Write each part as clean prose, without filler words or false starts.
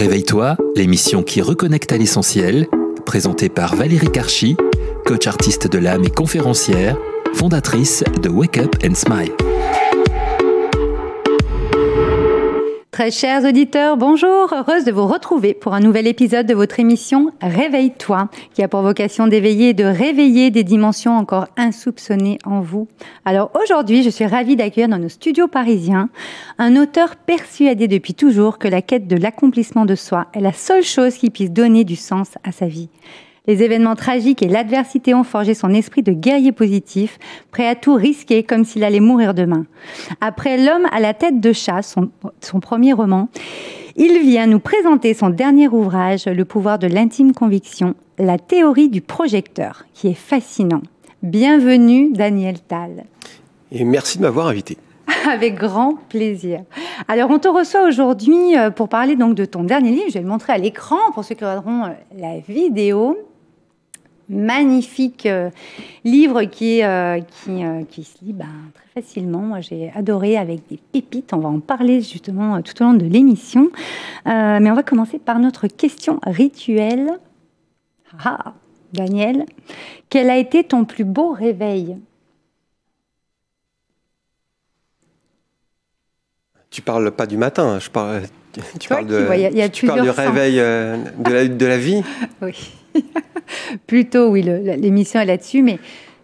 Réveille-toi, l'émission qui reconnecte à l'essentiel, présentée par Valérie Karchi, coach artiste de l'âme et conférencière, fondatrice de Wake Up and Smile. Très chers auditeurs, bonjour, heureuse de vous retrouver pour un nouvel épisode de votre émission Réveille-toi, qui a pour vocation d'éveiller et de réveiller des dimensions encore insoupçonnées en vous. Alors aujourd'hui, je suis ravie d'accueillir dans nos studios parisiens un auteur persuadé depuis toujours que la quête de l'accomplissement de soi est la seule chose qui puisse donner du sens à sa vie. Les événements tragiques et l'adversité ont forgé son esprit de guerrier positif, prêt à tout risquer comme s'il allait mourir demain. Après L'homme à la tête de chat, son premier roman, il vient nous présenter son dernier ouvrage, Le pouvoir de l'intime conviction, la théorie du projecteur, qui est fascinant. Bienvenue Daniel Tal. Et merci de m'avoir invité. Avec grand plaisir. Alors, on te reçoit aujourd'hui pour parler donc de ton dernier livre. Je vais le montrer à l'écran pour ceux qui regarderont la vidéo. Magnifique livre qui se lit très facilement. Moi, j'ai adoré, avec des pépites. On va en parler justement tout au long de l'émission. Mais on va commencer par notre question rituelle. Ah, Daniel, quel a été ton plus beau réveil ? Tu parles pas du matin, tu parles du réveil de la vie. Oui, plutôt oui, l'émission est là-dessus, mais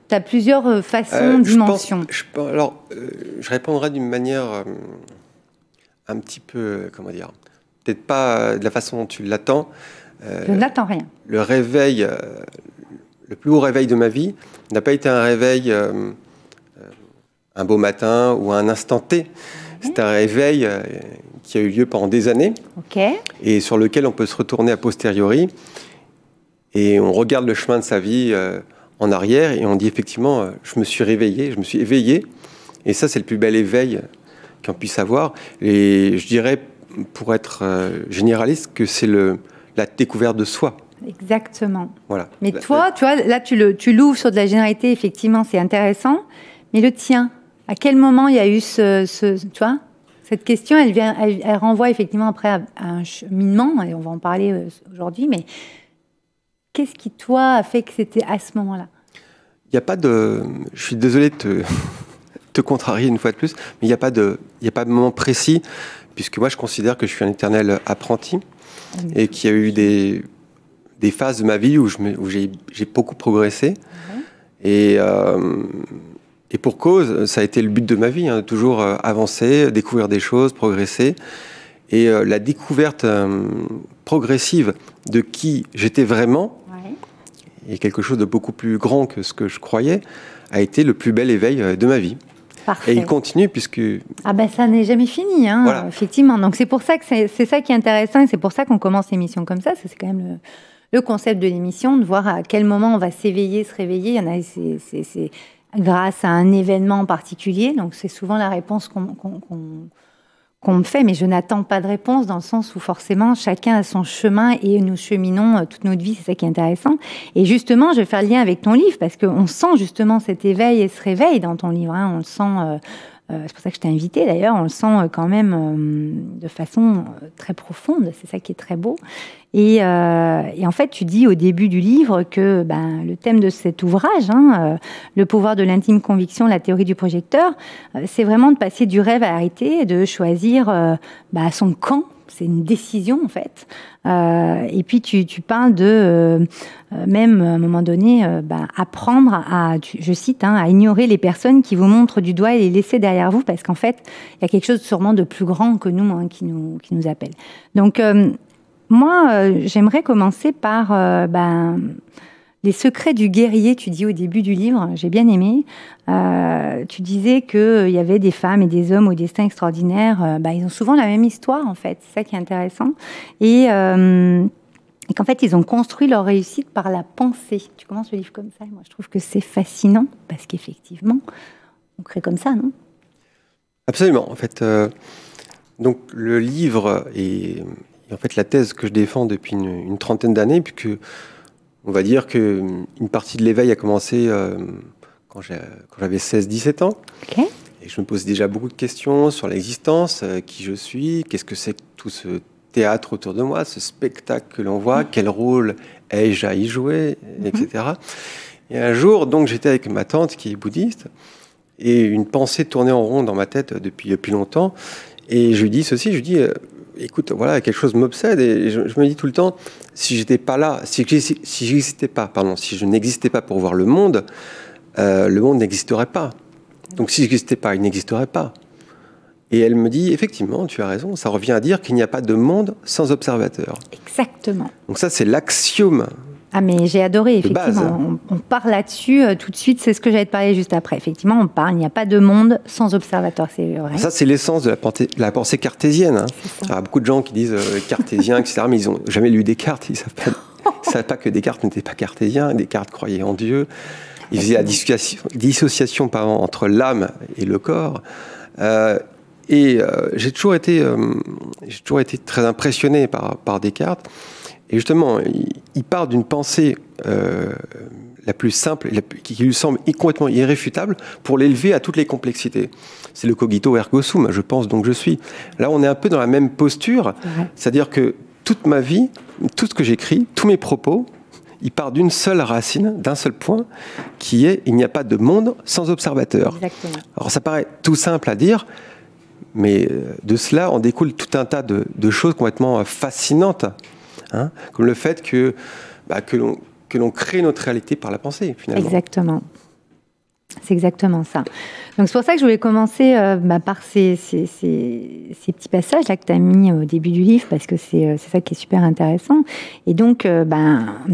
tu as plusieurs façons, dimensions. Je répondrai d'une manière un petit peu, comment dire, peut-être pas de la façon dont tu l'attends. Je n'attends rien. Le réveil, le plus beau réveil de ma vie n'a pas été un réveil un beau matin ou un instant T. C'est un réveil qui a eu lieu pendant des années et sur lequel on peut se retourner a posteriori et on regarde le chemin de sa vie en arrière et on dit effectivement je me suis réveillé, je me suis éveillé et ça c'est le plus bel éveil qu'on puisse avoir. Et je dirais, pour être généraliste, que c'est la découverte de soi. Exactement. Voilà. Mais toi, tu vois, là tu l'ouvres sur de la généralité, effectivement c'est intéressant, mais le tien, à quel moment il y a eu tu vois, cette question, elle renvoie effectivement après à un cheminement, et on va en parler aujourd'hui, mais qu'est-ce qui, toi, a fait que c'était à ce moment-là ? Il n'y a pas de... Je suis désolé de te contrarier une fois de plus, mais il n'y a pas de moment précis, puisque moi, je considère que je suis un éternel apprenti, et qu'il y a eu des phases de ma vie où j'ai beaucoup progressé, et pour cause, ça a été le but de ma vie, toujours avancer, découvrir des choses, progresser. Et la découverte progressive de qui j'étais vraiment, et quelque chose de beaucoup plus grand que ce que je croyais, a été le plus bel éveil de ma vie. Parfait. Et il continue puisque... Ah ben ça n'est jamais fini, voilà. Effectivement. Donc c'est pour ça que c'est ça qui est intéressant, et c'est pour ça qu'on commence l'émission comme ça. C'est quand même le concept de l'émission, de voir à quel moment on va s'éveiller, se réveiller. Il y en a, c'est grâce à un événement en particulier. Donc, c'est souvent la réponse qu'on me fait, mais je n'attends pas de réponse, dans le sens où forcément, chacun a son chemin et nous cheminons toute notre vie. C'est ça qui est intéressant. Et justement, je vais faire le lien avec ton livre, parce qu'on sent justement cet éveil et ce réveil dans ton livre. On le sent... c'est pour ça que je t'ai invité d'ailleurs, on le sent quand même de façon très profonde, c'est ça qui est très beau. Et en fait, tu dis au début du livre que le thème de cet ouvrage, le pouvoir de l'intime conviction, la théorie du projecteur, c'est vraiment de passer du rêve à la réalité, de choisir son camp. C'est une décision en fait. Et puis tu parles de même à un moment donné apprendre à, je cite, à ignorer les personnes qui vous montrent du doigt et les laisser derrière vous, parce qu'en fait il y a quelque chose sûrement de plus grand que nous, qui nous appelle. Donc moi j'aimerais commencer par les secrets du guerrier. Tu dis au début du livre, j'ai bien aimé. Tu disais qu'il y avait des femmes et des hommes au destin extraordinaire. Ils ont souvent la même histoire, en fait. C'est ça qui est intéressant. Et qu'en fait, ils ont construit leur réussite par la pensée. Tu commences le livre comme ça. Et moi, je trouve que c'est fascinant, parce qu'effectivement, on crée comme ça, non ? Absolument. En fait, donc le livre est en fait la thèse que je défends depuis une trentaine d'années, puisque on va dire qu'une partie de l'éveil a commencé quand j'avais 16-17 ans. Et je me posais déjà beaucoup de questions sur l'existence, qui je suis, qu'est-ce que c'est que tout théâtre autour de moi, ce spectacle que l'on voit, quel rôle ai-je à y jouer, etc. Et un jour, donc, j'étais avec ma tante qui est bouddhiste, et une pensée tournait en rond dans ma tête depuis longtemps, et je lui dis ceci, je lui dis, écoute, voilà, quelque chose m'obsède, et je me dis tout le temps, si j'étais pas là, si je n'existais pas pour voir le monde n'existerait pas. Donc si je n'existais pas, il n'existerait pas. Et elle me dit, effectivement, tu as raison, ça revient à dire qu'il n'y a pas de monde sans observateur. Exactement. Donc ça, c'est l'axiome. Ah mais j'ai adoré, effectivement. On part là-dessus tout de suite, c'est ce que j'allais te parler juste après. Effectivement, on parle, il n'y a pas de monde sans observateur, c'est vrai. Ça, c'est l'essence de la pensée cartésienne. Hein. Il y a beaucoup de gens qui disent cartésien, etc., mais ils n'ont jamais lu Descartes, ils ne savent pas que Descartes n'était pas cartésien, Descartes croyait en Dieu. Il faisait la dissociation entre l'âme et le corps. J'ai toujours été très impressionné par Descartes. Et justement, il part d'une pensée la plus simple, qui lui semble complètement irréfutable, pour l'élever à toutes les complexités. C'est le cogito ergo sum, je pense donc je suis. Là, on est un peu dans la même posture, c'est-à-dire que toute ma vie, tout ce que j'écris, tous mes propos, il part d'une seule racine, d'un seul point, qui est « il n'y a pas de monde sans observateur ». Alors ça paraît tout simple à dire, mais de cela, on découle tout un tas de choses complètement fascinantes, hein, comme le fait que l'on crée notre réalité par la pensée, finalement. Exactement. C'est exactement ça. Donc c'est pour ça que je voulais commencer par ces petits passages-là que tu as mis au début du livre, parce que c'est ça qui est super intéressant. Et donc, un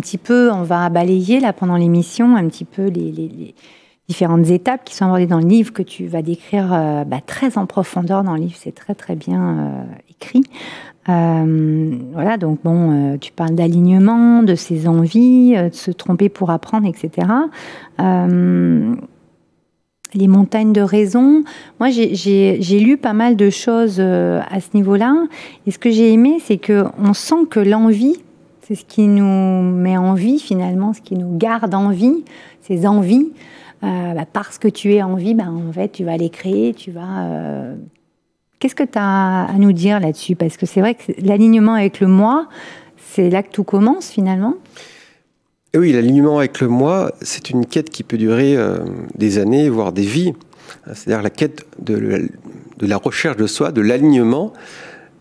petit peu, on va balayer là pendant l'émission un petit peu les différentes étapes qui sont abordées dans le livre, que tu vas décrire très en profondeur dans le livre. C'est très très bien écrit. Voilà, donc bon, tu parles d'alignement, de ses envies, de se tromper pour apprendre, etc. Les montagnes de raison. Moi, j'ai lu pas mal de choses à ce niveau-là. Et ce que j'ai aimé, c'est qu'on sent que l'envie, c'est ce qui nous met en vie finalement, ce qui nous garde en vie, ces envies. Parce que tu es en vie, en fait, tu vas les créer, tu vas... Qu'est-ce que tu as à nous dire là-dessus? Parce que c'est vrai que l'alignement avec le moi, c'est là que tout commence finalement. Et oui, l'alignement avec le moi, c'est une quête qui peut durer des années, voire des vies. C'est-à-dire la quête de la recherche de soi, de l'alignement.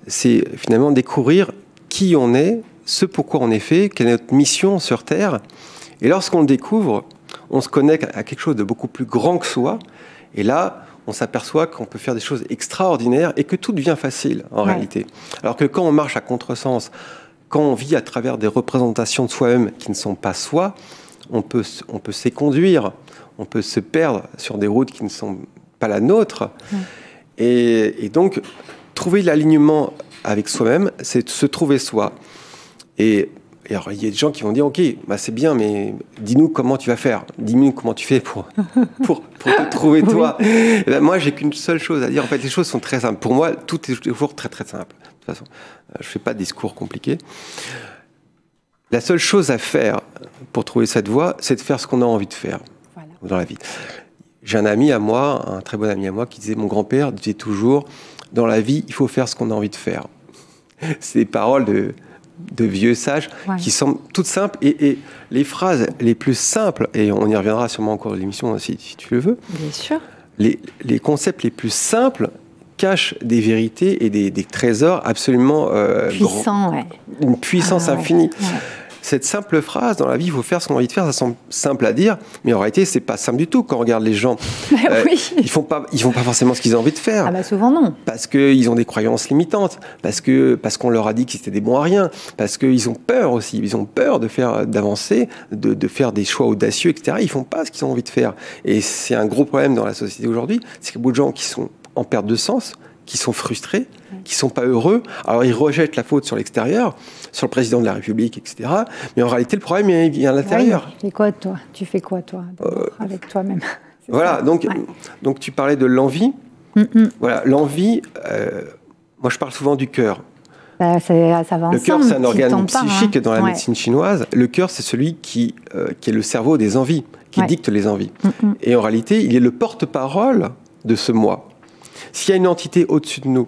C'est finalement découvrir qui on est, ce pourquoi on est fait, quelle est notre mission sur Terre. Et lorsqu'on le découvre, on se connecte à quelque chose de beaucoup plus grand que soi. Et là, on s'aperçoit qu'on peut faire des choses extraordinaires et que tout devient facile en réalité. Alors que quand on marche à contresens, quand on vit à travers des représentations de soi-même qui ne sont pas soi, on peut s'éconduire, on peut se perdre sur des routes qui ne sont pas la nôtre. Et donc, trouver l'alignement avec soi-même, c'est se trouver soi. Et alors, il y a des gens qui vont dire, ok, c'est bien, mais dis-nous comment tu vas faire. Dis-nous comment tu fais pour te trouver toi. Et moi, j'ai qu'une seule chose à dire. En fait, les choses sont très simples. Pour moi, tout est toujours très, très simple. De toute façon, je ne fais pas de discours compliqués. La seule chose à faire pour trouver cette voie, c'est de faire ce qu'on a envie de faire dans la vie. J'ai un ami à moi, un très bon ami à moi, qui disait, mon grand-père disait toujours, dans la vie, il faut faire ce qu'on a envie de faire. C'est des paroles de vieux sages qui semblent toutes simples. Et les phrases les plus simples, et on y reviendra sûrement au cours de l'émission si tu le veux, bien sûr. Les concepts les plus simples cachent des vérités et des trésors absolument puissants, une puissance infinie. Cette simple phrase, dans la vie, il faut faire ce qu'on a envie de faire, ça semble simple à dire, mais en réalité, c'est pas simple du tout quand on regarde les gens. Ils font pas forcément ce qu'ils ont envie de faire. Souvent non. Parce qu'ils ont des croyances limitantes, parce qu'on leur a dit qu'ils étaient des bons à rien, parce qu'ils ont peur aussi, ils ont peur d'avancer, de faire des choix audacieux, etc. Ils font pas ce qu'ils ont envie de faire. Et c'est un gros problème dans la société aujourd'hui, c'est qu'il y a beaucoup de gens qui sont en perte de sens, qui sont frustrés, qui sont pas heureux. Alors ils rejettent la faute sur l'extérieur, sur le président de la République, etc. Mais en réalité, le problème il vient à l'intérieur. Tu fais quoi toi avec toi-même? Voilà. Donc tu parlais de l'envie. Voilà, l'envie. Moi, je parle souvent du cœur. Ça va ensemble. Le cœur, c'est un organe psychique dans la médecine chinoise. Le cœur, c'est celui qui est le cerveau des envies, qui dicte les envies. Et en réalité, il est le porte-parole de ce moi. S'il y a une entité au-dessus de nous,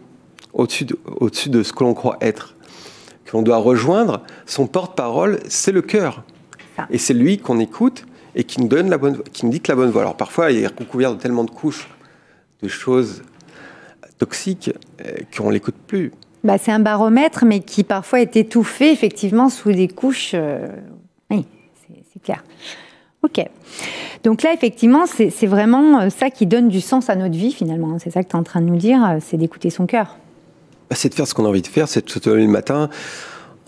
au-dessus de ce que l'on croit être, que l'on doit rejoindre, son porte-parole, c'est le cœur. Et c'est lui qu'on écoute et qui nous donne qui nous dicte la bonne voie. Alors parfois, il est recouvert de tellement de couches de choses toxiques qu'on ne l'écoute plus. Bah, c'est un baromètre, mais qui parfois est étouffé, effectivement, sous des couches. Oui, c'est clair. Ok. Donc là, effectivement, c'est vraiment ça qui donne du sens à notre vie, finalement. C'est ça que tu es en train de nous dire, c'est d'écouter son cœur. C'est de faire ce qu'on a envie de faire, c'est de se lever le matin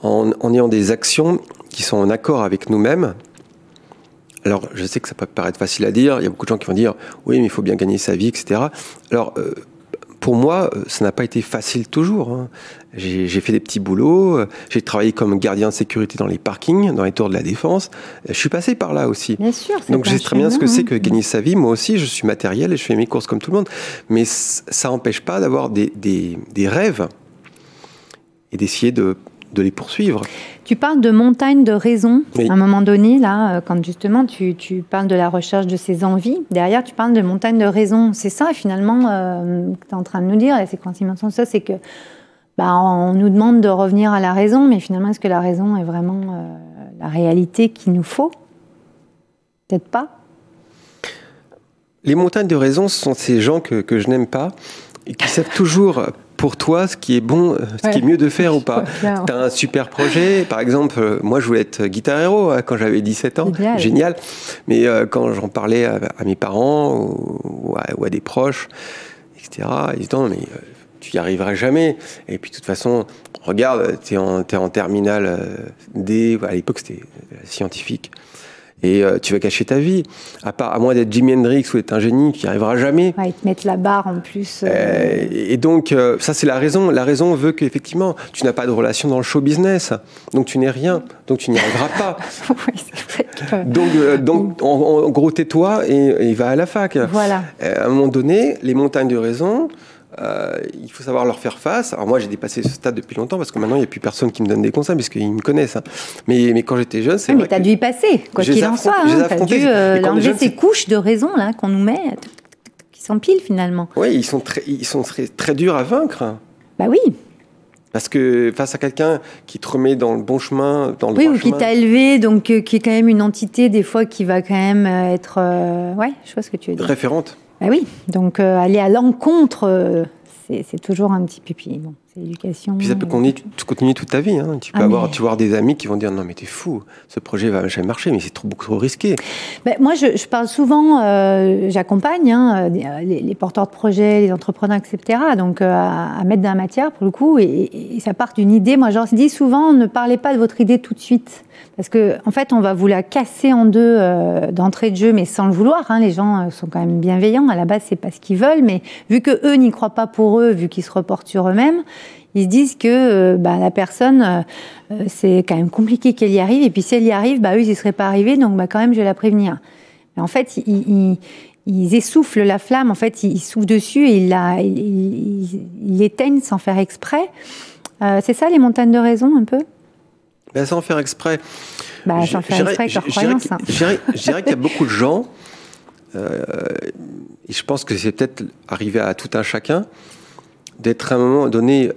en ayant des actions qui sont en accord avec nous-mêmes. Alors, je sais que ça peut paraître facile à dire. Il y a beaucoup de gens qui vont dire « Oui, mais il faut bien gagner sa vie, etc. » Alors, pour moi, ça n'a pas été facile toujours. Hein. J'ai fait des petits boulots. J'ai travaillé comme gardien de sécurité dans les parkings, dans les tours de la Défense. Je suis passé par là aussi. Bien sûr. Donc, je sais très bien ce que c'est que gagner sa vie. Moi aussi, je suis matériel et je fais mes courses comme tout le monde. Mais ça n'empêche pas d'avoir des rêves et d'essayer de les poursuivre. Tu parles de montagne de raison, oui. À un moment donné, là, quand justement tu parles de la recherche de ses envies, derrière tu parles de montagne de raison. C'est ça, finalement, que tu es en train de nous dire, la séquenciation de ça, c'est que on nous demande de revenir à la raison, mais finalement, est-ce que la raison est vraiment la réalité qu'il nous faut? Peut-être pas. Les montagnes de raison, ce sont ces gens que je n'aime pas et qui savent toujours pour toi ce qui est bon, ce qui est mieux de faire ou pas. Tu as un super projet, par exemple, moi je voulais être guitar héros quand j'avais 17 ans, génial. Mais quand j'en parlais à mes parents ou à des proches, etc., ils disaient non mais tu y arriveras jamais. Et puis de toute façon, regarde, t'es en terminale D, à l'époque c'était scientifique. Et tu vas gâcher ta vie. À moins d'être Jimi Hendrix ou d'être un génie, tu n'y arriveras jamais. Ouais, ils te mettent la barre en plus. Et donc, ça c'est la raison. La raison veut qu'effectivement, tu n'as pas de relation dans le show business. Donc tu n'es rien. Donc tu n'y arriveras pas. Oui, c'est vrai que... Donc en gros, tais-toi et va à la fac. Voilà. À un moment donné, les montagnes de raison... il faut savoir leur faire face. Alors moi j'ai dépassé ce stade depuis longtemps parce que maintenant il n'y a plus personne qui me donne des conseils parce qu'ils me connaissent. Hein. Mais quand j'étais jeune, c'est vrai. Mais tu as dû y passer, quoi qu'il en soit. Tu as dû enlever ces couches de raison là, qu'on nous met, qui s'empilent finalement. Oui, ils sont très durs à vaincre. Bah oui. Parce que face à quelqu'un qui te remet dans le bon chemin, dans le droit chemin... Oui, ou qui t'a élevé, donc qui est quand même une entité des fois qui va quand même être... ouais, je vois ce que tu veux dire. Référente. Ah oui, donc aller à l'encontre, c'est toujours un petit pipi. Bon, c'est l'éducation. Puis ça peut continuer toute ta vie. Hein. Tu peux avoir des amis qui vont dire non mais t'es fou, ce projet va jamais marcher, mais c'est beaucoup trop risqué. Ben, moi je parle souvent, j'accompagne les porteurs de projets, les entrepreneurs, etc. Donc à mettre dans la matière pour le coup, et ça part d'une idée. Moi je leur dis souvent ne parlez pas de votre idée tout de suite. Parce que en fait, on va vous la casser en deux d'entrée de jeu, mais sans le vouloir. Hein. Les gens sont quand même bienveillants. À la base, c'est pas ce qu'ils veulent, mais vu que eux n'y croient pas pour eux, vu qu'ils se reportent sur eux-mêmes, ils se disent que la personne, c'est quand même compliqué qu'elle y arrive. Et puis si elle y arrive, eux, ils n'y seraient pas arrivés, donc quand même, je vais la prévenir. Mais en fait, ils essoufflent la flamme. En fait, ils soufflent dessus et ils l'éteignent sans faire exprès. C'est ça, les montagnes de raison, un peu? Sans faire exprès. Sans faire exprès avec leur croyance. Je dirais qu'il y a beaucoup de gens, et je pense que c'est peut-être arrivé à tout un chacun, d'être à un moment donné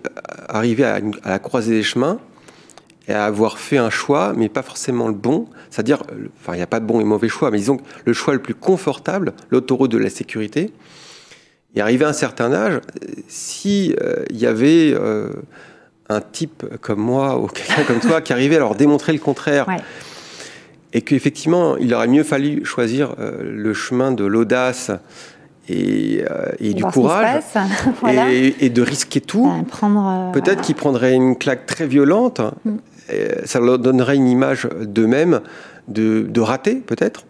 arrivé à la croisée des chemins et à avoir fait un choix, mais pas forcément le bon. C'est-à-dire, il n'y a pas de bon et mauvais choix, mais disons que le choix le plus confortable, l'autoroute de la sécurité, et arrivé à un certain âge, si il y avait... un type comme moi ou quelqu'un comme toi qui arrivait à leur démontrer le contraire, et qu'effectivement il aurait mieux fallu choisir le chemin de l'audace et du courage voilà. et de risquer tout, peut-être qu'ils prendraient une claque très violente, ça leur donnerait une image d'eux-mêmes de rater peut-être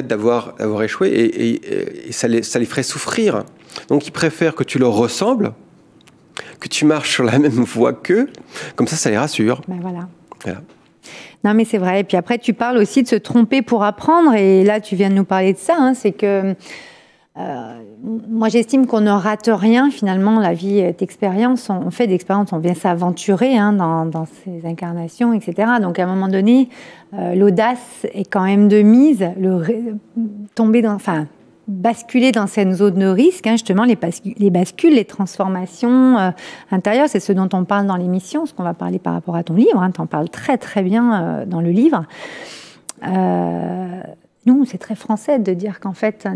d'avoir échoué et ça les ferait souffrir. Donc ils préfèrent que tu leur ressembles, que tu marches sur la même voie qu'eux, comme ça les rassure. Voilà. Non, mais c'est vrai. Et puis après, tu parles aussi de se tromper pour apprendre. Et là, tu viens de nous parler de ça. Hein, c'est que moi, j'estime qu'on ne rate rien. Finalement, la vie est expérience. On fait d'expérience, on vient s'aventurer dans ces incarnations, etc. Donc, à un moment donné, l'audace est quand même de mise. basculer dans cette zone de risque, hein, justement, les bascules, les transformations intérieures, c'est ce dont on parle dans l'émission, ce qu'on va parler par rapport à ton livre. Hein, tu en parles très, très bien dans le livre. Nous, c'est très français de dire qu'en fait,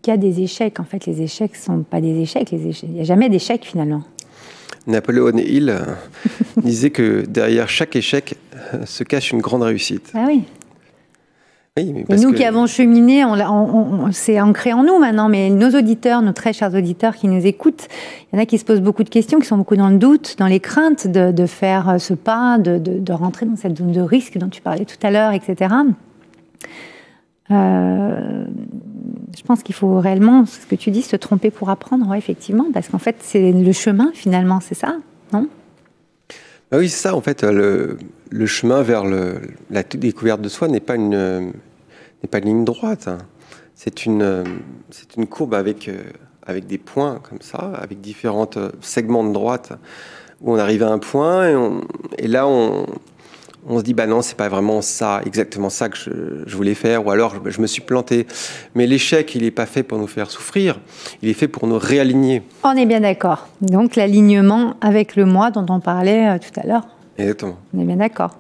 qu'il y a des échecs. En fait, les échecs ne sont pas des échecs. Il n'y a jamais d'échecs, finalement. Napoléon Hill disait que derrière chaque échec se cache une grande réussite. Ah oui. Oui, mais et nous qui avons cheminé, c'est ancré en nous maintenant, mais nos auditeurs, nos très chers auditeurs qui nous écoutent, il y en a qui se posent beaucoup de questions, qui sont beaucoup dans le doute, dans les craintes de faire ce pas, de rentrer dans cette zone de risque dont tu parlais tout à l'heure, etc. Je pense qu'il faut réellement, ce que tu dis, se tromper pour apprendre, ouais, effectivement, parce qu'en fait, c'est le chemin, finalement, c'est ça, non ? Ah oui, c'est ça, en fait, le chemin vers la découverte de soi n'est pas une ligne droite. Hein. C'est une courbe avec des points comme ça, avec différents segments de droite, où on arrive à un point, et là, on se dit, bah non, c'est pas vraiment ça, exactement ça que je voulais faire, ou alors je me suis planté. Mais l'échec, il n'est pas fait pour nous faire souffrir, il est fait pour nous réaligner. On est bien d'accord. Donc l'alignement avec le moi dont on parlait tout à l'heure. Exactement. On est bien d'accord.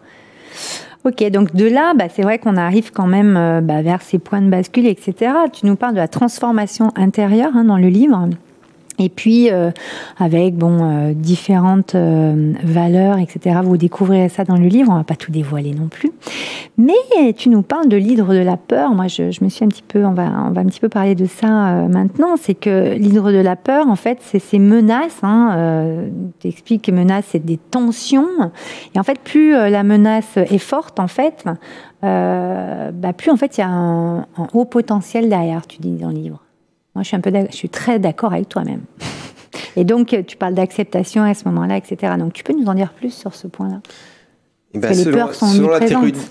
Ok, donc de là, c'est vrai qu'on arrive quand même vers ces points de bascule, etc. Tu nous parles de la transformation intérieure dans le livre. Et puis, avec différentes valeurs, etc. Vous découvrirez ça dans le livre, on ne va pas tout dévoiler non plus. Mais tu nous parles de l'hydre de la peur. Moi, je me suis on va un petit peu parler de ça maintenant. C'est que l'hydre de la peur, en fait, c'est ces menaces. Tu expliques que menaces, c'est des tensions. Et en fait, plus la menace est forte, en fait, plus en fait, il y a un haut potentiel derrière, tu dis dans le livre. Moi, je suis très d'accord avec toi-même. Et donc, tu parles d'acceptation à ce moment-là, etc. Donc, tu peux nous en dire plus sur ce point-là ? Selon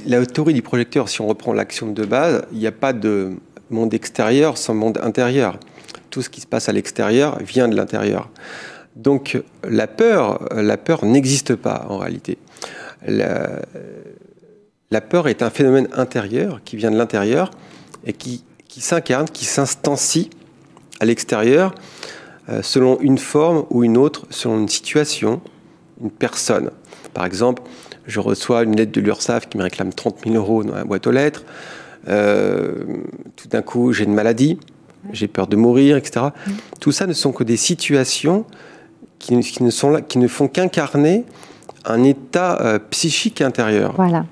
la théorie du projecteur, si on reprend l'axiome de base, il n'y a pas de monde extérieur sans monde intérieur. Tout ce qui se passe à l'extérieur vient de l'intérieur. Donc, la peur n'existe pas en réalité. La peur est un phénomène intérieur qui vient de l'intérieur et qui s'incarne, qui s'instancie à l'extérieur, selon une forme ou une autre, selon une situation, une personne. Par exemple, je reçois une lettre de l'URSSAF qui me réclame 30 000 € dans la boîte aux lettres. Tout d'un coup, j'ai une maladie, j'ai peur de mourir, etc. Tout ça ne sont que des situations qui ne font qu'incarner un état psychique intérieur. Voilà.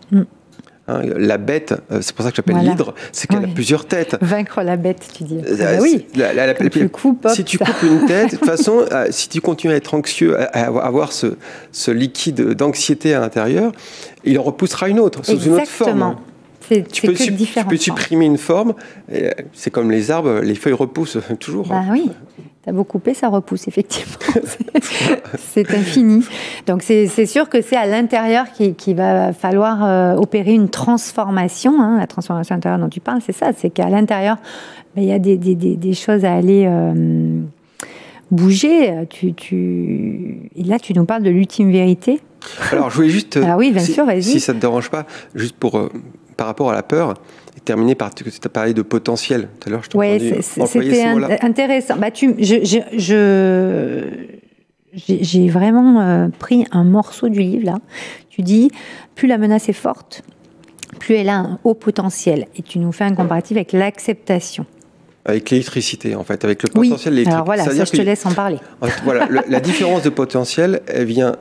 Hein, la bête, c'est pour ça que j'appelle l'hydre, c'est qu'elle a plusieurs têtes. Vaincre la bête, tu dis. Oui. Si tu coupes une tête, de toute façon, si tu continues à être anxieux, à avoir ce liquide d'anxiété à l'intérieur, il en repoussera une autre, sous une autre forme. Tu peux supprimer une forme, c'est comme les arbres, les feuilles repoussent toujours. Bah oui, t'as beau couper, ça repousse, effectivement. C'est infini. Donc c'est sûr que c'est à l'intérieur qu'il va falloir opérer une transformation. Hein, la transformation intérieure dont tu parles, c'est ça, c'est qu'à l'intérieur, il y a des choses à aller bouger. Et là, tu nous parles de l'ultime vérité. Alors, je voulais juste, oui, bien sûr, vas-y. Si ça ne te dérange pas, juste par rapport à la peur, et terminer par que tu as parlé de potentiel. Tout à l'heure, je t'ai entendu employer ce mot-là. C'était intéressant. J'ai vraiment pris un morceau du livre, là. Tu dis, plus la menace est forte, plus elle a un haut potentiel. Et tu nous fais un comparatif avec l'acceptation. Avec l'électricité, en fait, avec le potentiel électrique. Alors voilà, ça, je te laisse en parler. En fait, voilà, la différence de potentiel, elle vient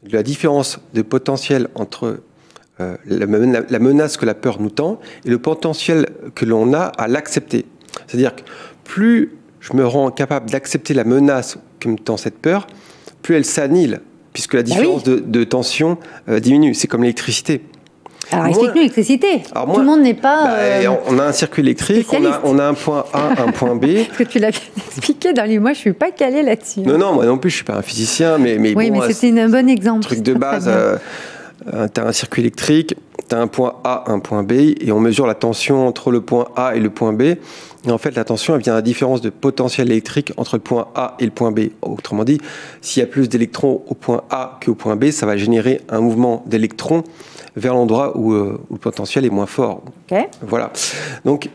de la différence de potentiel entre la menace que la peur nous tend et le potentiel que l'on a à l'accepter. C'est-à-dire que plus je me rends capable d'accepter la menace que me tend cette peur, plus elle s'annihile, puisque la différence de tension diminue. C'est comme l'électricité. Alors, explique-nous l'électricité. Tout le monde n'est pas... on a un circuit électrique, on a un point A, un point B. Parce que tu l'as bien expliqué dans les mois, je ne suis pas calée là-dessus. Non, moi non plus, je ne suis pas un physicien, mais oui, bon, mais c'était un bon exemple. Truc de base, tu as un circuit électrique, tu as un point A, un point B, et on mesure la tension entre le point A et le point B. Et en fait, la tension, elle vient de la différence de potentiel électrique entre le point A et le point B. Autrement dit, s'il y a plus d'électrons au point A qu'au point B, ça va générer un mouvement d'électrons vers l'endroit où le potentiel est moins fort. Okay. Voilà. Donc,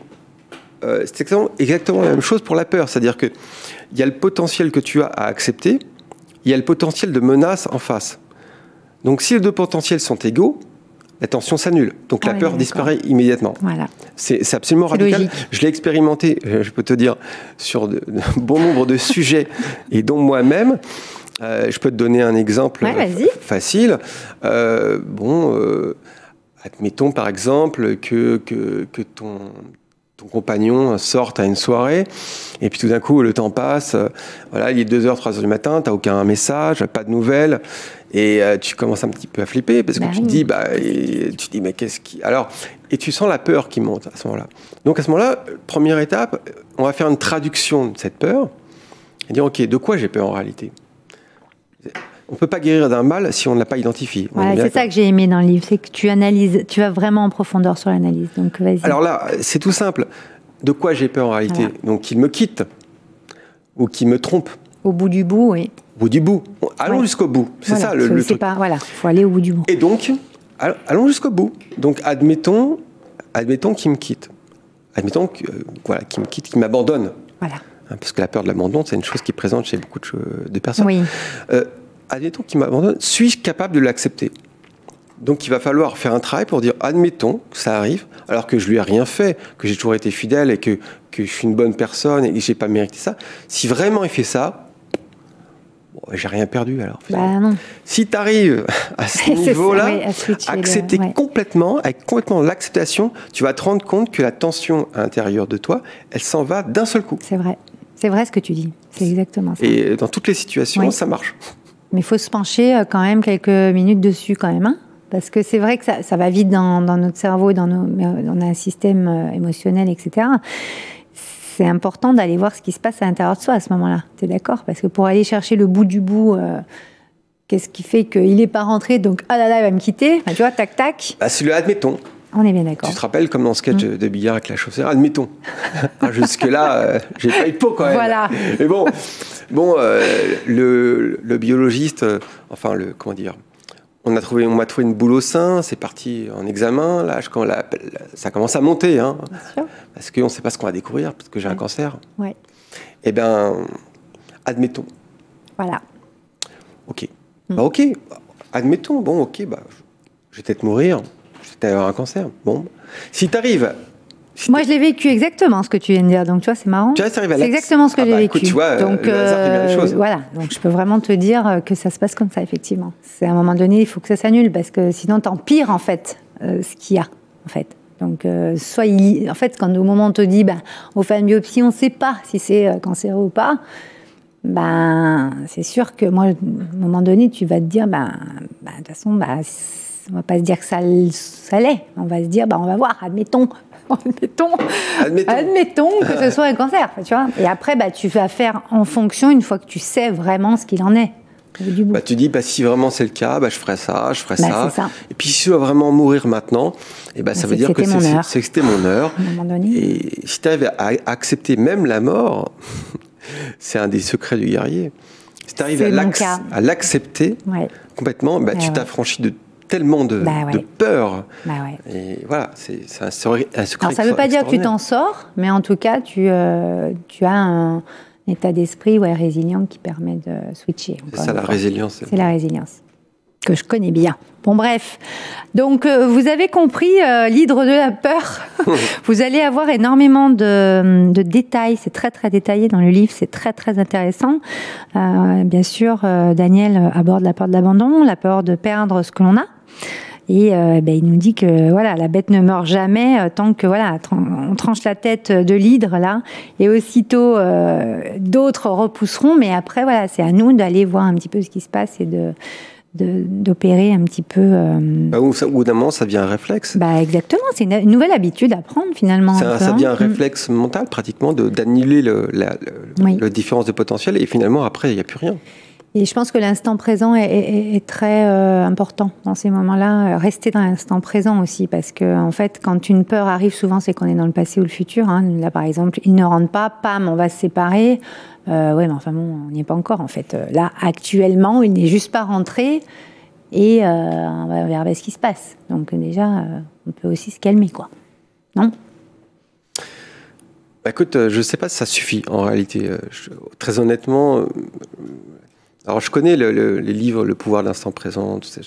c'est exactement la même chose pour la peur. C'est-à-dire qu'il y a le potentiel que tu as à accepter, il y a le potentiel de menace en face. Donc si les deux potentiels sont égaux, la tension s'annule. Donc la peur disparaît immédiatement. Voilà. C'est absolument radical. Logique. Je l'ai expérimenté, je peux te dire, sur de bon nombre de sujets, et dont moi-même. Je peux te donner un exemple facile. Admettons par exemple que ton compagnon sorte à une soirée, et puis tout d'un coup, le temps passe, voilà, il est 2h, 3h du matin, tu n'as aucun message, pas de nouvelles, et tu commences un petit peu à flipper, parce que tu te dis, mais qu'est-ce qui... Alors, et tu sens la peur qui monte à ce moment-là. Donc à ce moment-là, première étape, on va faire une traduction de cette peur, et dire, ok, de quoi j'ai peur en réalité ? On ne peut pas guérir d'un mal si on ne l'a pas identifié. Voilà, c'est ça que j'ai aimé dans le livre, c'est que tu analyses, tu vas vraiment en profondeur sur l'analyse. Donc vas-y. Alors là, c'est tout simple. De quoi j'ai peur en réalité ? Voilà. Donc qu'il me quitte ou qu'il me trompe. Au bout du bout, oui. Au bout du bout. Allons jusqu'au bout. C'est ça le truc. Voilà, il faut aller au bout du bout. Et donc, allons jusqu'au bout. Donc admettons qu'il me quitte. Admettons qu'il me quitte, qu'il m'abandonne. Voilà. Parce que la peur de l'abandon, c'est une chose qui est présente chez beaucoup de personnes. Oui. Admettons qu'il m'abandonne, suis-je capable de l'accepter ? Donc il va falloir faire un travail pour dire, admettons que ça arrive, alors que je lui ai rien fait, que j'ai toujours été fidèle et que je suis une bonne personne et que j'ai pas mérité ça. Si vraiment il fait ça, j'ai rien perdu alors. Non. Si tu arrives à ce niveau-là, accepter complètement, avec complètement l'acceptation, tu vas te rendre compte que la tension à l'intérieur de toi, elle s'en va d'un seul coup. C'est vrai. C'est vrai ce que tu dis. C'est exactement ça. Et dans toutes les situations, ça marche. Mais il faut se pencher quand même quelques minutes dessus quand même, hein, parce que c'est vrai que ça va vite dans notre cerveau, on a un système émotionnel, etc. C'est important d'aller voir ce qui se passe à l'intérieur de soi à ce moment-là. Tu es d'accord ? Parce que pour aller chercher le bout du bout, qu'est-ce qui fait qu'il n'est pas rentré, donc ah là là, il va me quitter. Enfin, tu vois, tac tac. C'est le admettons. On est bien d'accord. Tu te rappelles comme dans le sketch de Billard avec la chaussure, admettons. Jusque-là, j'ai pas eu de peau quand même. Voilà. Mais bon, le biologiste, on m'a trouvé une boule au sein, c'est parti en examen, là, ça commence à monter, hein, parce qu'on ne sait pas ce qu'on va découvrir, parce que j'ai un cancer. Ouais. Eh bien, admettons. Voilà. Ok. Ok, admettons, je vais peut-être mourir, je vais peut-être avoir un cancer. Bon, si tu arrives... Moi, je l'ai vécu exactement ce que tu viens de dire, donc tu vois, c'est marrant. C'est exactement ce que j'ai vécu. Écoute, tu vois, donc, le hasard fait bien les choses. Voilà, donc je peux vraiment te dire que ça se passe comme ça, effectivement. C'est à un moment donné, il faut que ça s'annule, parce que sinon, t'empires, en fait, ce qu'il y a, en fait. Donc, en fait, quand au moment où on te dit, on fait une biopsie, on ne sait pas si c'est cancéreux ou pas, c'est sûr que moi, à un moment donné, tu vas te dire, de toute façon, on ne va pas se dire que ça l'est. On va se dire, on va voir, admettons que ce soit un cancer, tu vois. Et après, tu vas faire en fonction une fois que tu sais vraiment ce qu'il en est. Tu dis, si vraiment c'est le cas, je ferai ça, je ferai ça. Ça. Et puis si je dois vraiment mourir maintenant, ça veut dire que c'était mon heure. À un moment donné. Et si tu arrives à accepter même la mort, c'est un des secrets du guerrier. Si tu arrives à l'accepter complètement, tu t'affranchis de tellement de peur. Et voilà, c'est un secret. Alors, ça ne veut pas dire que tu t'en sors, mais en tout cas, tu as un état d'esprit résilient qui permet de switcher. C'est ça, la résilience. C'est la résilience, que je connais bien. Bon, bref. Donc, vous avez compris l'hydre de la peur. Vous allez avoir énormément de détails. C'est très, très détaillé dans le livre. C'est très, très intéressant. Bien sûr, Daniel aborde la peur de l'abandon, la peur de perdre ce que l'on a. Et il nous dit que la bête ne meurt jamais tant que on tranche la tête de l'hydre là, et aussitôt d'autres repousseront. Mais après c'est à nous d'aller voir un petit peu ce qui se passe et d'opérer un petit peu. Au bout d'un moment, ça devient un réflexe. Exactement, c'est une nouvelle habitude à prendre finalement. Ça devient un réflexe mental pratiquement d'annuler la différence de potentiel, et finalement après il n'y a plus rien. Et je pense que l'instant présent est très important dans ces moments-là. Rester dans l'instant présent aussi, parce que en fait, quand une peur arrive, souvent c'est qu'on est dans le passé ou le futur. Hein. Là, par exemple, il ne rentre pas, pam, on va se séparer. Mais enfin bon, on n'y est pas encore en fait. Là, actuellement, il n'est juste pas rentré, et on va regarder ce qui se passe. Donc déjà, on peut aussi se calmer, quoi. Non ? Écoute, je ne sais pas si ça suffit en réalité. Très honnêtement, alors je connais les livres Le pouvoir de l'instant présent, tous ces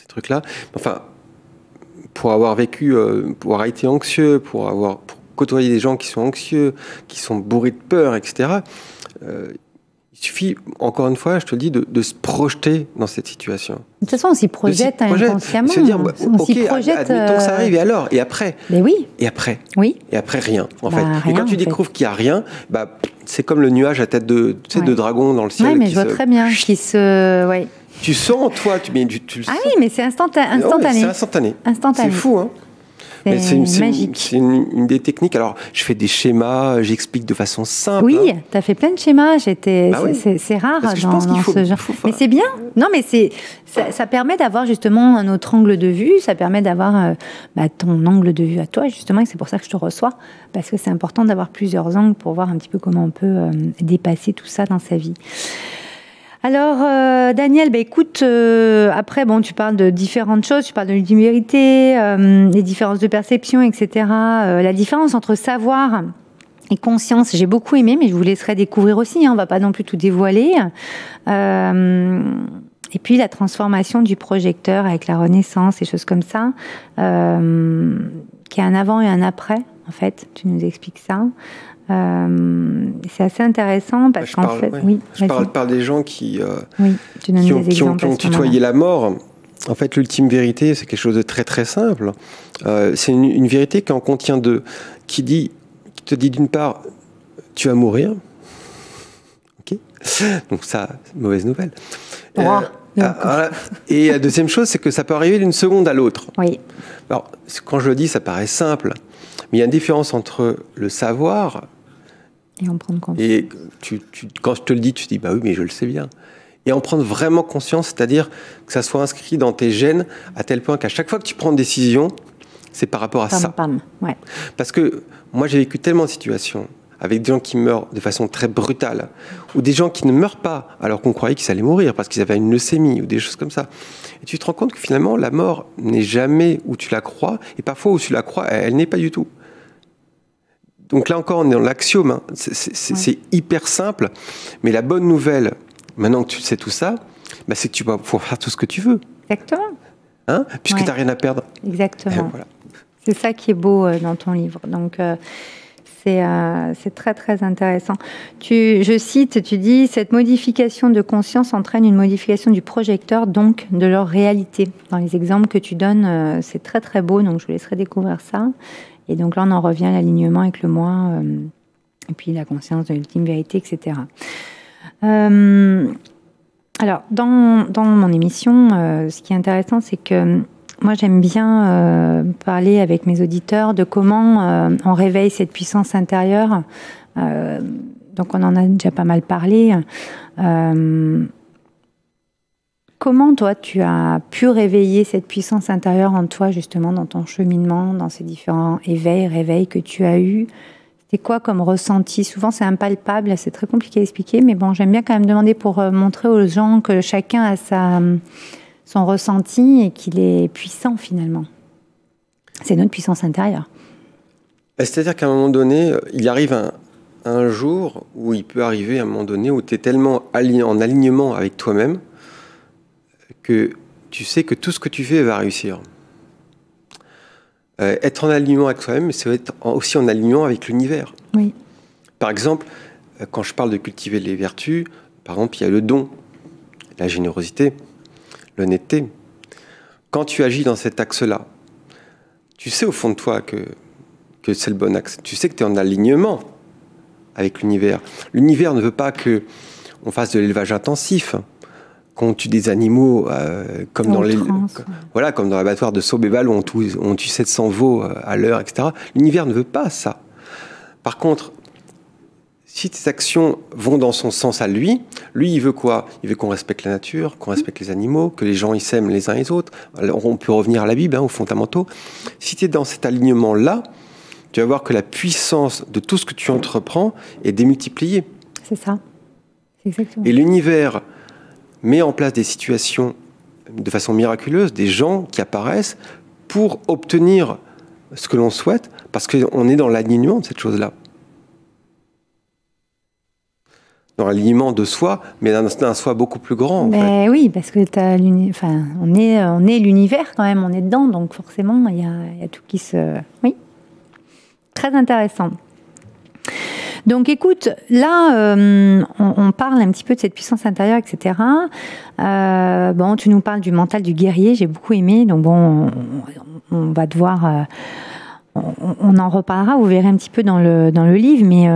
trucs-là. Enfin, pour avoir vécu, pour avoir été anxieux, pour côtoyer des gens qui sont anxieux, qui sont bourrés de peur, etc., il suffit, encore une fois, je te le dis, de se projeter dans cette situation. De toute façon, on s'y projette inconsciemment. Se dire, on s'y projette. Admettons que ça arrive, et alors? Et après? Mais oui. Et après? Oui. Et après, rien, en fait. Rien, et quand tu découvres qu'il n'y a rien, c'est comme le nuage à tête de dragon dans le ciel. Oui, mais je vois très bien. Ouais. Tu sens, toi, tu le sens. Ah oui, mais c'est instantané. C'est instantané. Instantané. C'est fou, hein? C'est magique. C'est une des techniques. Alors, je fais des schémas, j'explique de façon simple. Oui, tu as fait plein de schémas. C'est rare parce que dans ce genre. Mais c'est bien. Non, mais ça permet d'avoir justement un autre angle de vue. Ça permet d'avoir ton angle de vue à toi, justement. Et c'est pour ça que je te reçois. Parce que c'est important d'avoir plusieurs angles pour voir un petit peu comment on peut dépasser tout ça dans sa vie. Alors, Daniel, écoute, après, tu parles de différentes choses, tu parles de l'ultime vérité, les différences de perception, etc. La différence entre savoir et conscience, j'ai beaucoup aimé, mais je vous laisserai découvrir aussi, on ne va pas non plus tout dévoiler. Et puis, la transformation du projecteur avec la renaissance, et choses comme ça, qui est un avant et un après, en fait, tu nous expliques ça. C'est assez intéressant parce qu'en fait, je parle des gens qui ont tutoyé la mort. En fait, l'ultime vérité, c'est quelque chose de très très simple. C'est une vérité qui en contient deux, qui te dit d'une part, tu vas mourir. Ok. Donc ça, mauvaise nouvelle. Et la deuxième chose, c'est que ça peut arriver d'une seconde à l'autre. Oui. Alors, quand je le dis, ça paraît simple, mais il y a une différence entre le savoir et en prendre conscience. Et quand je te le dis, tu te dis, oui, mais je le sais bien. Et en prendre vraiment conscience, c'est-à-dire que ça soit inscrit dans tes gènes à tel point qu'à chaque fois que tu prends une décision, c'est par rapport à ça. Ouais. Parce que moi, j'ai vécu tellement de situations avec des gens qui meurent de façon très brutale, ou des gens qui ne meurent pas alors qu'on croyait qu'ils allaient mourir parce qu'ils avaient une leucémie ou des choses comme ça. Et tu te rends compte que finalement, la mort n'est jamais où tu la crois, et parfois où tu la crois, elle n'est pas du tout. Donc là encore, on est dans l'axiome, hein. C'est hyper simple, mais la bonne nouvelle, maintenant que tu sais tout ça, c'est que tu vas pouvoir faire tout ce que tu veux. Exactement. Hein, puisque tu n'as rien à perdre. Exactement. Voilà. C'est ça qui est beau dans ton livre. Donc, c'est très, très intéressant. Je cite, tu dis « Cette modification de conscience entraîne une modification du projecteur, donc de leur réalité. » Dans les exemples que tu donnes, c'est très, très beau, donc je vous laisserai découvrir ça. Et donc là, on en revient à l'alignement avec le moi, et puis la conscience de l'ultime vérité, etc. Alors, dans mon émission, ce qui est intéressant, c'est que moi, j'aime bien parler avec mes auditeurs de comment on réveille cette puissance intérieure. Donc, on en a déjà pas mal parlé. Comment, toi, tu as pu réveiller cette puissance intérieure en toi, justement, dans ton cheminement, dans ces différents réveils que tu as eus? C'était quoi comme ressenti? Souvent, c'est impalpable, c'est très compliqué à expliquer, mais bon, j'aime bien quand même demander pour montrer aux gens que chacun a son ressenti et qu'il est puissant, finalement. C'est notre puissance intérieure. C'est-à-dire qu'à un moment donné, il arrive un jour où il peut arriver à un moment donné où tu es tellement en alignement avec toi-même que tu sais que tout ce que tu fais va réussir. Être en alignement avec soi-même, mais c'est être aussi en alignement avec l'univers. Oui. Par exemple, quand je parle de cultiver les vertus, par exemple, il y a le don, la générosité, l'honnêteté. Quand tu agis dans cet axe-là, tu sais au fond de toi que c'est le bon axe. Tu sais que tu es en alignement avec l'univers. L'univers ne veut pas qu'on fasse de l'élevage intensif, qu'on tue des animaux comme dans comme dans l'abattoir de Sobéval où on tue 700 veaux à l'heure, etc. L'univers ne veut pas ça. Par contre, si tes actions vont dans son sens à lui, il veut quoi? Il veut qu'on respecte la nature, qu'on respecte les animaux, que les gens ils s'aiment les uns les autres. Alors, on peut revenir à la Bible, aux fondamentaux. Si tu es dans cet alignement-là, tu vas voir que la puissance de tout ce que tu entreprends est démultipliée. C'est ça. C'est exactement. Et l'univers met en place des situations de façon miraculeuse, des gens qui apparaissent pour obtenir ce que l'on souhaite, parce qu'on est dans l'alignement de cette chose-là. l'alignement de soi, mais d'un soi beaucoup plus grand. En fait. Oui, parce que on est l'univers quand même, on est dedans, donc forcément, il y a tout qui se... Oui, très intéressant. Donc écoute, là, on parle un petit peu de cette puissance intérieure, etc. Bon, tu nous parles du mental du guerrier, j'ai beaucoup aimé, donc bon, on va devoir... on en reparlera, vous verrez un petit peu dans le livre, mais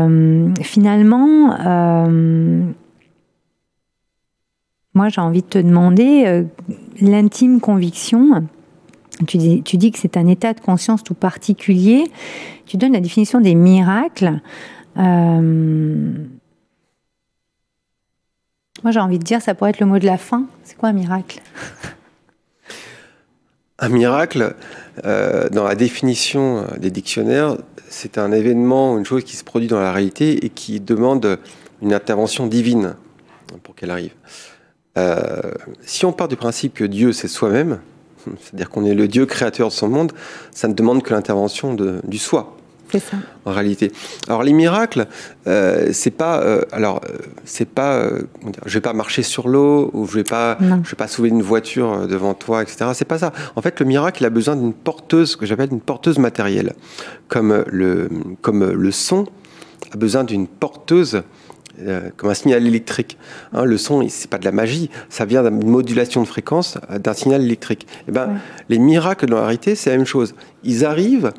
finalement, moi j'ai envie de te demander, l'intime conviction, tu dis que c'est un état de conscience tout particulier, tu donnes la définition des miracles. Moi j'ai envie de dire, ça pourrait être le mot de la fin. C'est quoi un miracle? Un miracle, dans la définition des dictionnaires, c'est un événement, une chose qui se produit dans la réalité et qui demande une intervention divine pour qu'elle arrive. Si on part du principe que Dieu c'est soi-même, c'est-à-dire qu'on est le Dieu créateur de son monde, ça ne demande que l'intervention du soi. C'est ça. En réalité. Alors les miracles, c'est pas, je vais pas marcher sur l'eau ou je vais pas soulever une voiture devant toi, etc. C'est pas ça. En fait, le miracle, il a besoin d'une porteuse, que j'appelle une porteuse matérielle, comme le son a besoin d'une porteuse. Comme un signal électrique. Hein, le son, c'est pas de la magie, ça vient d'une modulation de fréquence d'un signal électrique. Et les miracles dans la réalité, c'est la même chose. Ils arrivent.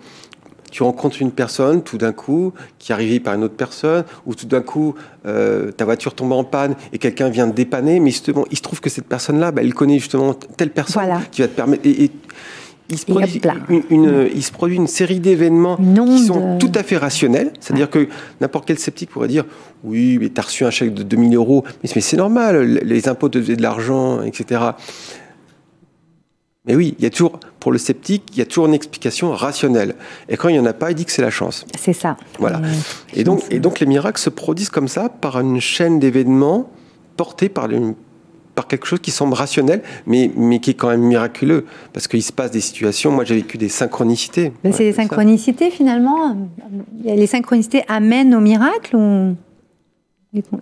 Tu rencontres une personne, tout d'un coup, qui est arrivée par une autre personne, ou tout d'un coup, ta voiture tombe en panne et quelqu'un vient te dépanner, mais justement, il se trouve que cette personne-là, elle connaît justement telle personne qui va te permettre... Et il se produit une série d'événements qui sont tout à fait rationnels. C'est-à-dire que n'importe quel sceptique pourrait dire « Oui, mais tu as reçu un chèque de 2 000 €, mais c'est normal, les impôts te faisaient de l'argent, etc. » Mais oui, il y a toujours, pour le sceptique, il y a toujours une explication rationnelle. Et quand il n'y en a pas, il dit que c'est la chance. C'est ça. Voilà. Et donc les miracles se produisent comme ça, par une chaîne d'événements portés par quelque chose qui semble rationnel, mais qui est quand même miraculeux. Parce qu'il se passe des situations, moi j'ai vécu des synchronicités. C'est des synchronicités finalement. Les synchronicités amènent au miracle ou...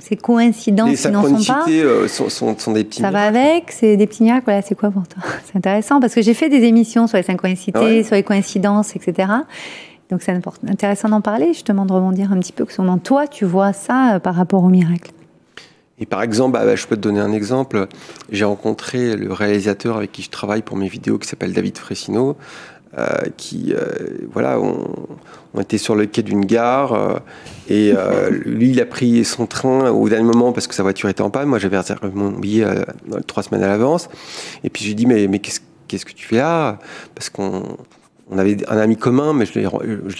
Ces coïncidences qui n'en sont pas. Les synchronicités sont des petits miracles. Ça va avec, c'est des petits miracles. Voilà, c'est quoi pour toi? C'est intéressant parce que j'ai fait des émissions sur les synchronicités, sur les coïncidences, etc. Donc c'est intéressant d'en parler, justement, de rebondir un petit peu. Comment toi, tu vois ça par rapport aux miracles? Et par exemple, je peux te donner un exemple. J'ai rencontré le réalisateur avec qui je travaille pour mes vidéos, qui s'appelle David Fressino, on était sur le quai d'une gare et lui, il a pris son train au dernier moment parce que sa voiture était en panne. Moi, j'avais réservé mon billet 3 semaines à l'avance. Et puis, je lui ai dit, mais qu'est-ce que tu fais là? Parce qu'on avait un ami commun, mais je l'ai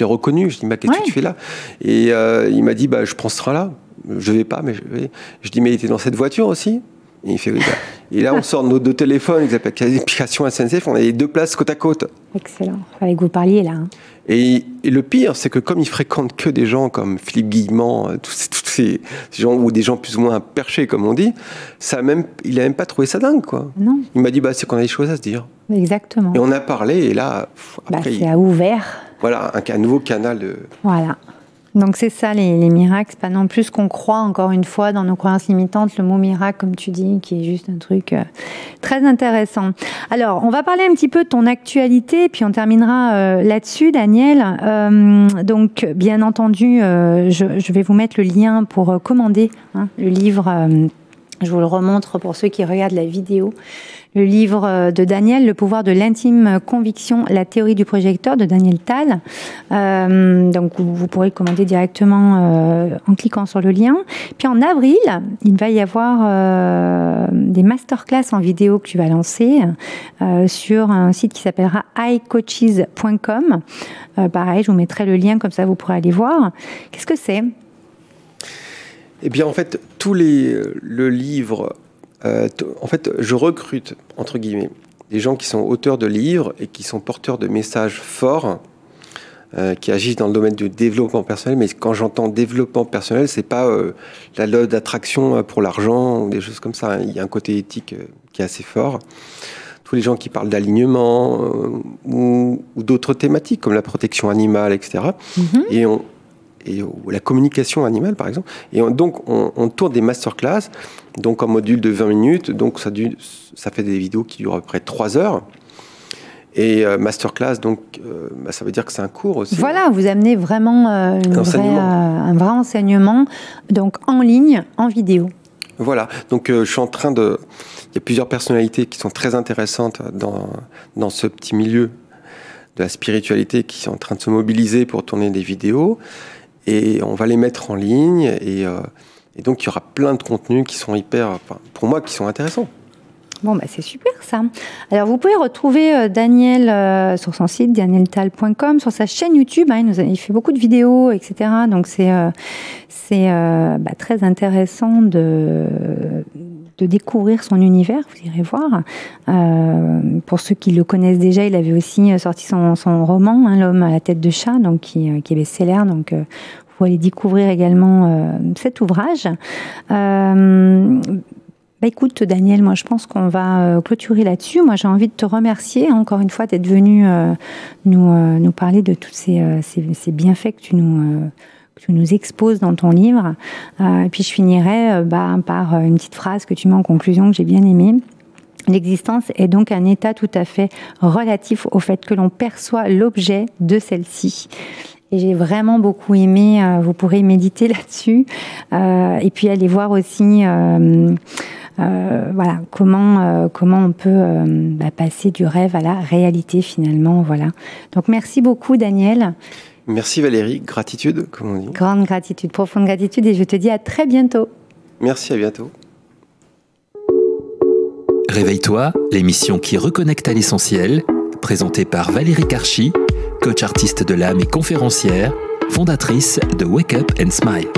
reconnu. Je lui ai dit, qu'est-ce que tu fais là? Et il m'a dit, je prends ce train-là. Je vais pas, mais je vais. Je dis, mais il était dans cette voiture aussi? Et il fait oui. Et là, on sort de nos deux téléphones, ils appellent l'application SNCF, on a les 2 places côte à côte. Excellent. Fallait que vous parliez là. Et le pire, c'est que comme il fréquente que des gens comme Philippe Guillemant, tous ces gens, ou des gens plus ou moins perchés, comme on dit, il n'a même pas trouvé ça dingue, quoi. Non. Il m'a dit, c'est qu'on a des choses à se dire. Exactement. Et on a parlé, et là, après, ça a ouvert. Voilà, un nouveau canal de... Voilà. Donc c'est ça les miracles, c'est pas non plus ce qu'on croit encore une fois dans nos croyances limitantes, le mot miracle comme tu dis, qui est juste un truc très intéressant. Alors on va parler un petit peu de ton actualité, puis on terminera là-dessus, Daniel. Donc bien entendu, je vais vous mettre le lien pour commander le livre. Je vous le remontre pour ceux qui regardent la vidéo. Le livre de Daniel, Le pouvoir de l'intime conviction, la théorie du projecteur de Daniel Tal. Donc vous pourrez le commander directement en cliquant sur le lien. Puis en avril, il va y avoir des masterclass en vidéo que tu vas lancer sur un site qui s'appellera icoaches.com. Pareil, je vous mettrai le lien, comme ça vous pourrez aller voir. Qu'est-ce que c'est ? Eh bien, en fait, le livre... en fait, je recrute, entre guillemets, des gens qui sont auteurs de livres et qui sont porteurs de messages forts, qui agissent dans le domaine du développement personnel. Mais quand j'entends développement personnel, c'est pas la loi d'attraction pour l'argent ou des choses comme ça. Il y a un côté éthique qui est assez fort. Tous les gens qui parlent d'alignement ou d'autres thématiques comme la protection animale, etc. Et et la communication animale, par exemple. Et donc, on tourne des masterclass, donc en module de 20 minutes. Donc, ça fait des vidéos qui durent à peu près 3 heures. Et masterclass, donc, ça veut dire que c'est un cours aussi. Voilà, vous amenez vraiment un vrai enseignement, donc en ligne, en vidéo. Voilà, donc je suis en train de... Il y a plusieurs personnalités qui sont très intéressantes dans ce petit milieu de la spiritualité qui sont en train de se mobiliser pour tourner des vidéos. Et on va les mettre en ligne. Et donc, il y aura plein de contenus qui sont pour moi, qui sont intéressants. Bon, c'est super ça. Alors, vous pouvez retrouver Daniel sur son site, danieltal.com, sur sa chaîne YouTube. Il fait beaucoup de vidéos, etc. Donc, c'est très intéressant de découvrir son univers. Vous irez voir. Pour ceux qui le connaissent déjà, il avait aussi sorti son roman, L'homme à la tête de chat, donc qui est best-seller. Donc, vous allez découvrir également cet ouvrage. Écoute, Daniel, moi, je pense qu'on va clôturer là-dessus. Moi, j'ai envie de te remercier, encore une fois, d'être venu nous parler de tous ces bienfaits que tu nous exposes dans ton livre. Et puis, je finirai par une petite phrase que tu mets en conclusion, que j'ai bien aimée. L'existence est donc un état tout à fait relatif au fait que l'on perçoit l'objet de celle-ci. Et j'ai vraiment beaucoup aimé, vous pourrez méditer là-dessus. Et puis, aller voir aussi... comment on peut passer du rêve à la réalité finalement. Voilà. Donc merci beaucoup Daniel. Merci Valérie, gratitude comme on dit. Grande gratitude, profonde gratitude et je te dis à très bientôt. Merci, à bientôt. Réveille-toi, l'émission qui reconnecte à l'essentiel, présentée par Valérie Karchi, coach artiste de l'âme et conférencière, fondatrice de Wake Up and Smile.